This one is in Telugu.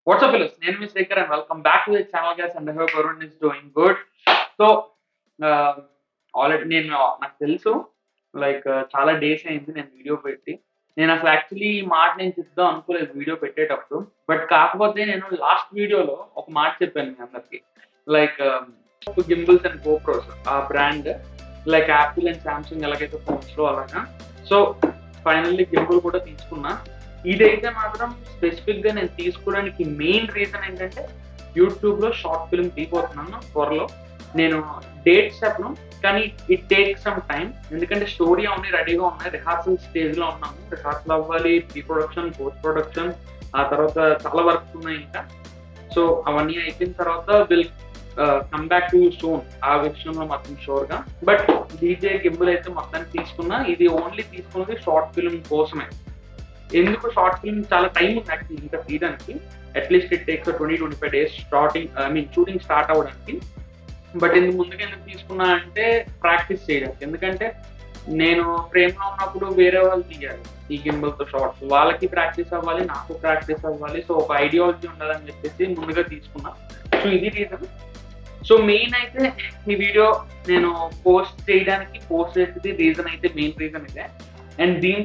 What's up, fellas? Name is Rekar and welcome back to the channel, guys. And I hope everyone is doing good. So, already నాకు తెలుసు లైక్ చాలా డేస్ అయింది నేను వీడియో పెట్టి. నేను అసలు యాక్చువల్లీ ఈ మాట నేను చెప్దాం అనుకోలేదు వీడియో పెట్టేటప్పుడు. బట్ కాకపోతే నేను లాస్ట్ వీడియోలో ఒక మాట చెప్పాను మీ అందరికి. లైక్ గింబల్స్ అండ్ గోప్రోస్ ఆ brand like Apple and Samsung ఎలాగైతే ఫోన్స్లో అలాగా. సో ఫైనల్లీ గింబల్ కూడా తీసుకున్నా. ఇదైతే మాత్రం స్పెసిఫిక్ గా నేను తీసుకోవడానికి మెయిన్ రీజన్ ఏంటంటే యూట్యూబ్ లో షార్ట్ ఫిల్మ్ తీయబోతున్నాను త్వరలో. నేను డేట్స్ చెప్పను, కానీ ఇట్ టేక్ సమ్ టైం. ఎందుకంటే స్టోరీ అవన్నీ రెడీగా ఉన్నాయి, రిహార్సల్ స్టేజ్ లో ఉన్నాము. రిహార్సల్ అవ్వాలి, ప్రీ ప్రొడక్షన్, పోస్ట్ ప్రొడక్షన్, ఆ తర్వాత చాలా వర్క్స్ ఉన్నాయి ఇంకా. సో అవన్నీ అయిపోయిన తర్వాత విల్ కమ్ బ్యాక్ టు సోన్ ఆ విషయంలో మాత్రం షూర్ గా. బట్ డీజే గింబుల్ అయితే మొత్తానికి తీసుకున్నా. ఇది ఓన్లీ తీసుకున్నది షార్ట్ ఫిల్మ్ కోసమే. ఎందుకు షార్ట్ ఫిల్మ్ చాలా టైం ఉంది యాక్చువల్లీ ఇంకా తీయడానికి. At least it takes 20-25 days shooting start అవ్వడానికి. బట్ ఇందుకు ముందుగా ఎందుకు తీసుకున్నా అంటే ప్రాక్టీస్ చేయడానికి. ఎందుకంటే నేను ఫ్రేమ్లో ఉన్నప్పుడు వేరే వాళ్ళు తీయాలి ఈ గింబల్తో షార్ట్స్, వాళ్ళకి ప్రాక్టీస్ అవ్వాలి, నాకు ప్రాక్టీస్ అవ్వాలి. సో ఒక ఐడియాలజీ ఉండాలని చెప్పేసి ముందుగా తీసుకున్నా. సో ఇది రీజన్. సో మెయిన్ అయితే ఈ వీడియో నేను పోస్ట్ చేసేది రీజన్ అయితే మెయిన్ రీజన్ ఇదే. అండ్ దీని